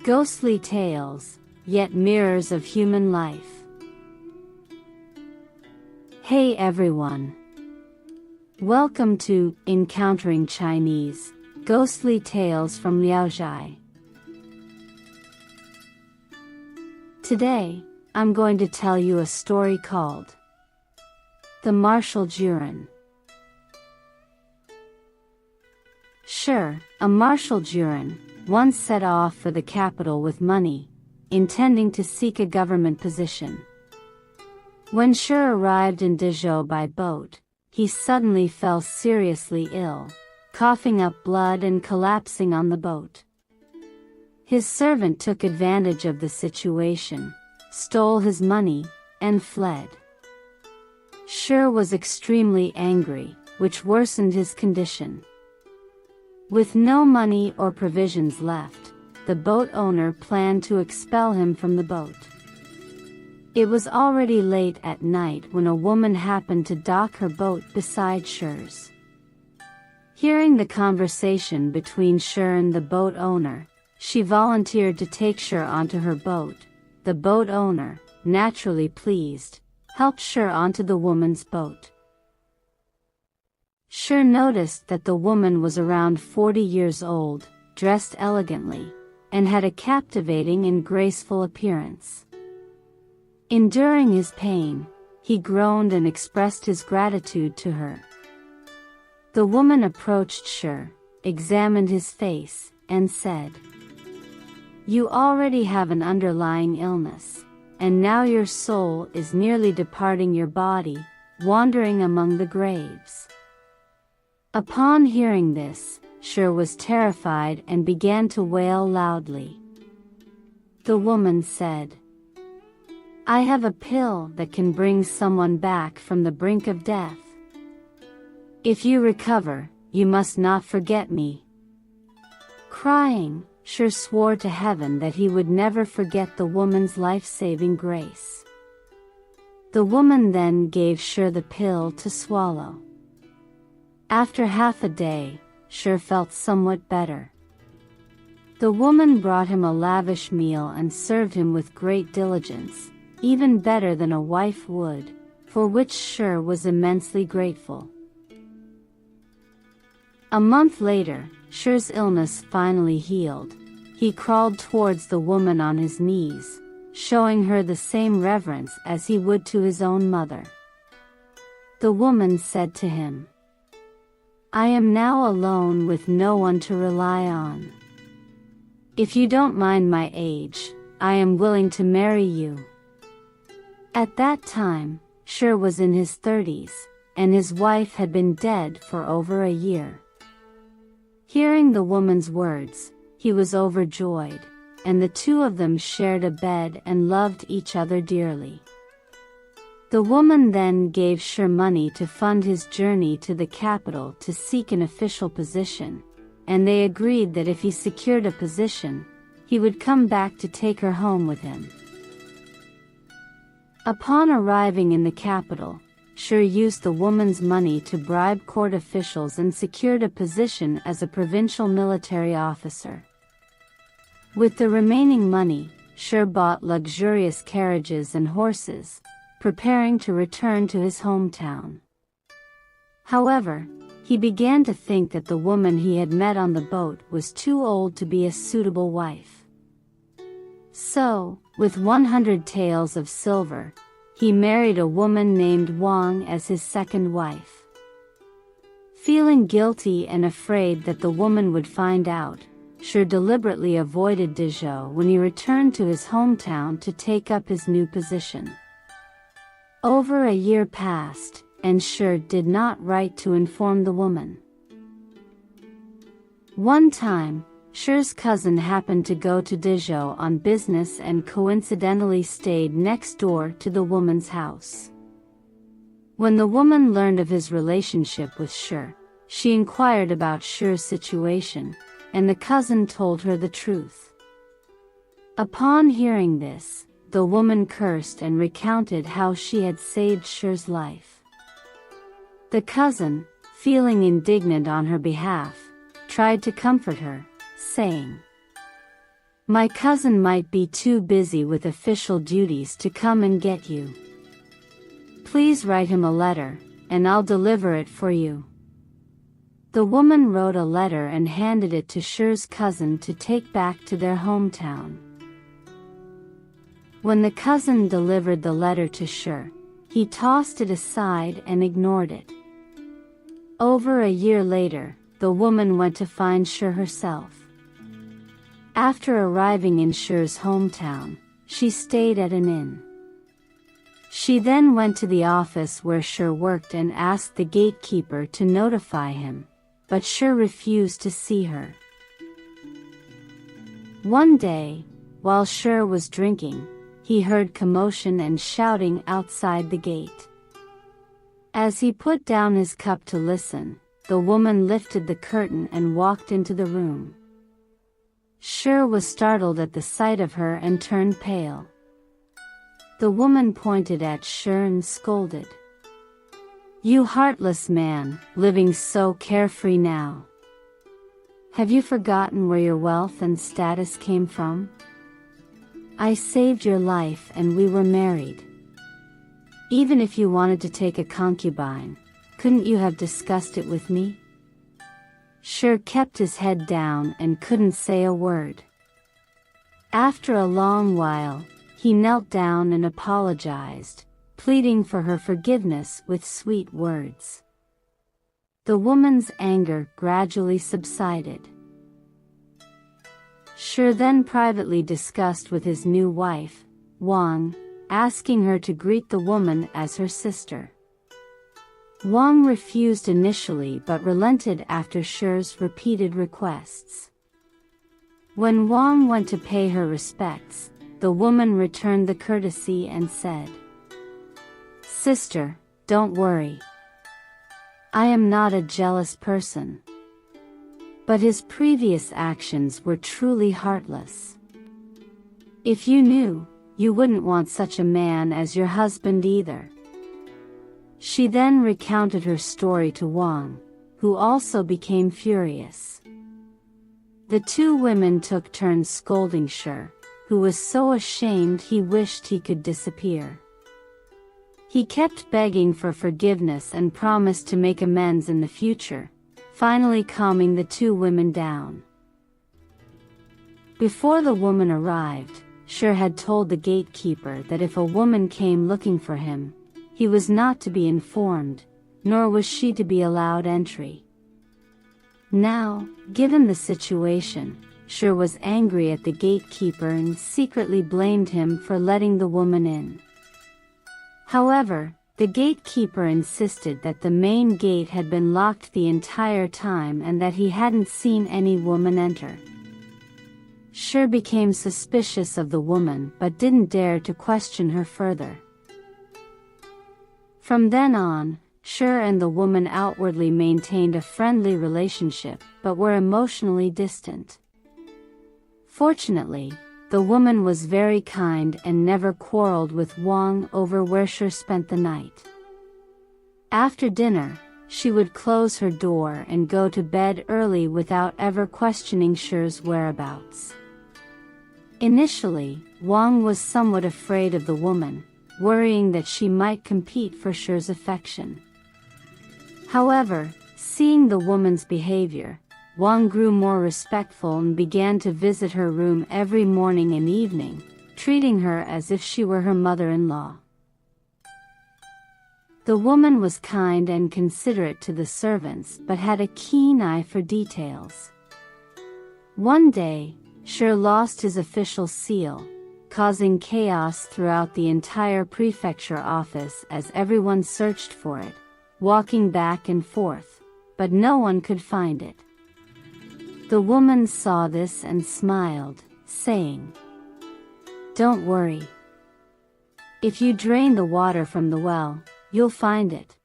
Ghostly tales, yet mirrors of human life. Hey everyone! Welcome to Encountering Chinese, Ghostly Tales from Zhai. Today, I'm going to tell you a story called The Martial Juren. Sure, a martial Juren once set off for the capital with money, intending to seek a government position. When Sure arrived in Dezhou by boat, he suddenly fell seriously ill, coughing up blood and collapsing on the boat. His servant took advantage of the situation, stole his money, and fled. Sure was extremely angry, which worsened his condition. With no money or provisions left, the boat owner planned to expel him from the boat. It was already late at night when a woman happened to dock her boat beside Sure's. Hearing the conversation between Sure and the boat owner, she volunteered to take Sure onto her boat. The boat owner, naturally pleased, helped Sure onto the woman's boat. Sure noticed that the woman was around 40 years old, dressed elegantly, and had a captivating and graceful appearance. Enduring his pain, he groaned and expressed his gratitude to her. The woman approached Sure, examined his face, and said, "You already have an underlying illness, and now your soul is nearly departing your body, wandering among the graves." Upon hearing this, Sure was terrified and began to wail loudly. The woman said, "I have a pill that can bring someone back from the brink of death. If you recover, you must not forget me." Crying, Sure swore to heaven that he would never forget the woman's life-saving grace. The woman then gave Sure the pill to swallow. After half a day, Sure felt somewhat better. The woman brought him a lavish meal and served him with great diligence, even better than a wife would, for which Sure was immensely grateful. A month later, Sure's illness finally healed. He crawled towards the woman on his knees, showing her the same reverence as he would to his own mother. The woman said to him, "I am now alone with no one to rely on. If you don't mind my age, I am willing to marry you." At that time, Sure was in his 30s, and his wife had been dead for over a year. Hearing the woman's words, he was overjoyed, and the two of them shared a bed and loved each other dearly. The woman then gave Sure money to fund his journey to the capital to seek an official position, and they agreed that if he secured a position, he would come back to take her home with him. Upon arriving in the capital, Sure used the woman's money to bribe court officials and secured a position as a provincial military officer. With the remaining money, Sure bought luxurious carriages and horses, preparing to return to his hometown. However, he began to think that the woman he had met on the boat was too old to be a suitable wife. So, with 100 taels of silver, he married a woman named Wang as his second wife. Feeling guilty and afraid that the woman would find out, Sure deliberately avoided Dezhou when he returned to his hometown to take up his new position. Over a year passed, and Sure did not write to inform the woman. One time, Sure's cousin happened to go to Dezhou on business and coincidentally stayed next door to the woman's house. When the woman learned of his relationship with Sure, she inquired about Sure's situation, and the cousin told her the truth. Upon hearing this, the woman cursed and recounted how she had saved Sure's life. The cousin, feeling indignant on her behalf, tried to comfort her, saying, My cousin might be too busy with official duties to come and get you. Please write him a letter, and I'll deliver it for you." The woman wrote a letter and handed it to Shi's cousin to take back to their hometown. When the cousin delivered the letter to Shi, he tossed it aside and ignored it. Over a year later, the woman went to find Shi herself. After arriving in Shi's hometown, she stayed at an inn. She then went to the office where Shi worked and asked the gatekeeper to notify him, but Shi refused to see her. One day, while Shi was drinking, he heard commotion and shouting outside the gate. As he put down his cup to listen, the woman lifted the curtain and walked into the room. Shi was startled at the sight of her and turned pale. The woman pointed at Shi and scolded, "You heartless man, living so carefree now. Have you forgotten where your wealth and status came from? I saved your life and we were married. Even if you wanted to take a concubine, couldn't you have discussed it with me?" Shi kept his head down and couldn't say a word. After a long while, he knelt down and apologized, pleading for her forgiveness with sweet words. The woman's anger gradually subsided. Shi then privately discussed with his new wife, Wang, asking her to greet the woman as her sister. Wang refused initially but relented after Shi's repeated requests. When Wang went to pay her respects, the woman returned the courtesy and said, "Sister, don't worry. I am not a jealous person." But his previous actions were truly heartless. "If you knew, you wouldn't want such a man as your husband either." She then recounted her story to Wang, who also became furious. The two women took turns scolding Shi, who was so ashamed he wished he could disappear. He kept begging for forgiveness and promised to make amends in the future, finally calming the two women down. Before the woman arrived, Shi had told the gatekeeper that if a woman came looking for him, he was not to be informed, nor was she to be allowed entry. Now, given the situation, Shi was angry at the gatekeeper and secretly blamed him for letting the woman in. However, the gatekeeper insisted that the main gate had been locked the entire time and that he hadn't seen any woman enter. Shi became suspicious of the woman but didn't dare to question her further. From then on, Shi and the woman outwardly maintained a friendly relationship but were emotionally distant. Fortunately, the woman was very kind and never quarreled with Wang over where Shi spent the night. After dinner, she would close her door and go to bed early without ever questioning Shi's whereabouts. Initially, Wang was somewhat afraid of the woman, worrying that she might compete for Shi's affection. However, seeing the woman's behavior, Wang grew more respectful and began to visit her room every morning and evening, treating her as if she were her mother-in-law. The woman was kind and considerate to the servants but had a keen eye for details. One day, Shi lost his official seal, causing chaos throughout the entire prefecture office as everyone searched for it, walking back and forth, but no one could find it. The woman saw this and smiled, saying, "Don't worry. If you drain the water from the well, you'll find it."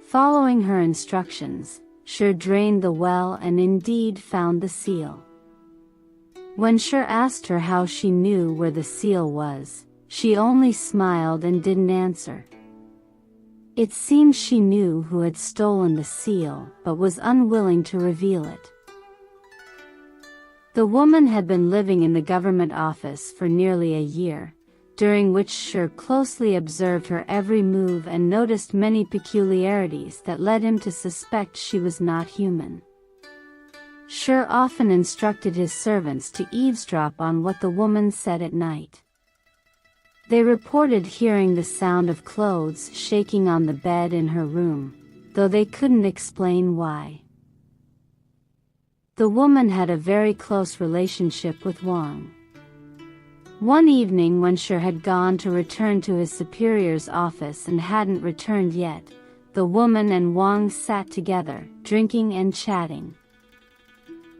Following her instructions, Shi drained the well and indeed found the seal. When Shi asked her how she knew where the seal was, she only smiled and didn't answer. It seemed she knew who had stolen the seal but was unwilling to reveal it. The woman had been living in the government office for nearly a year, during which Zhai closely observed her every move and noticed many peculiarities that led him to suspect she was not human. Zhai often instructed his servants to eavesdrop on what the woman said at night. They reported hearing the sound of clothes shaking on the bed in her room, though they couldn't explain why. The woman had a very close relationship with Wang. One evening when Zhai had gone to return to his superior's office and hadn't returned yet, the woman and Wang sat together, drinking and chatting.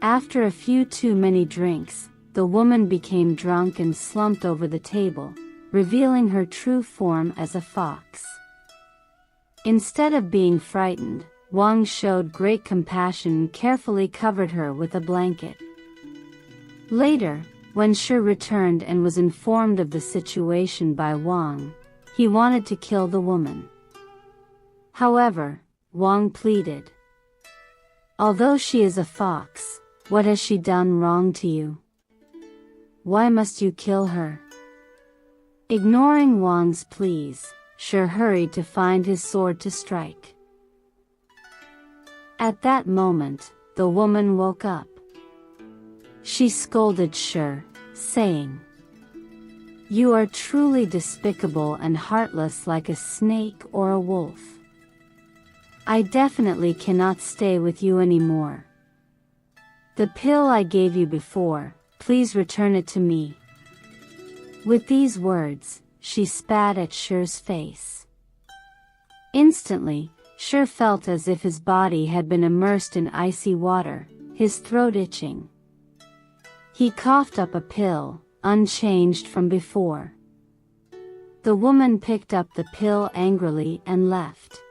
After a few too many drinks, the woman became drunk and slumped over the table, revealing her true form as a fox. Instead of being frightened, Wang showed great compassion and carefully covered her with a blanket. Later, when Zhai returned and was informed of the situation by Wang, he wanted to kill the woman. However, Wang pleaded, "Although she is a fox, what has she done wrong to you? Why must you kill her?" Ignoring Wang's pleas, Zhai hurried to find his sword to strike. At that moment, the woman woke up. She scolded Zhai, saying, "You are truly despicable and heartless like a snake or a wolf. I definitely cannot stay with you anymore. The pill I gave you before, please return it to me." With these words, she spat at Zhai's face. Instantly, Zhai felt as if his body had been immersed in icy water, his throat itching. He coughed up a pill, unchanged from before. The woman picked up the pill angrily and left.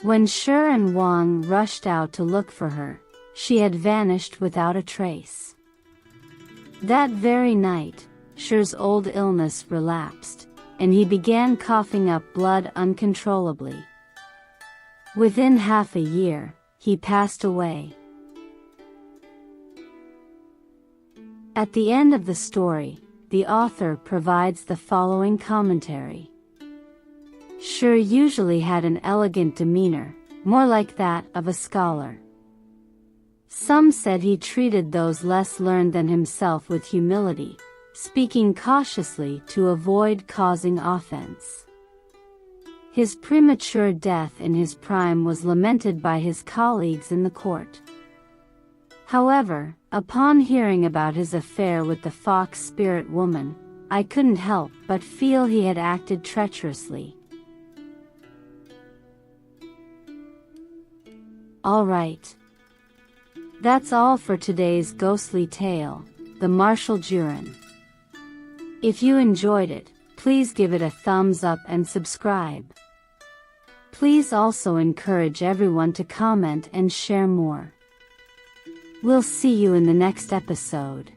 When Zhai and Wang rushed out to look for her, she had vanished without a trace. That very night, Zhai's old illness relapsed, and he began coughing up blood uncontrollably. Within half a year, he passed away. At the end of the story, the author provides the following commentary. Zhai usually had an elegant demeanor, more like that of a scholar. Some said he treated those less learned than himself with humility, speaking cautiously to avoid causing offense. His premature death in his prime was lamented by his colleagues in the court. However, upon hearing about his affair with the fox spirit woman, I couldn't help but feel he had acted treacherously. Alright. That's all for today's ghostly tale, The Martial Juren. If you enjoyed it, please give it a thumbs up and subscribe. Please also encourage everyone to comment and share more. We'll see you in the next episode.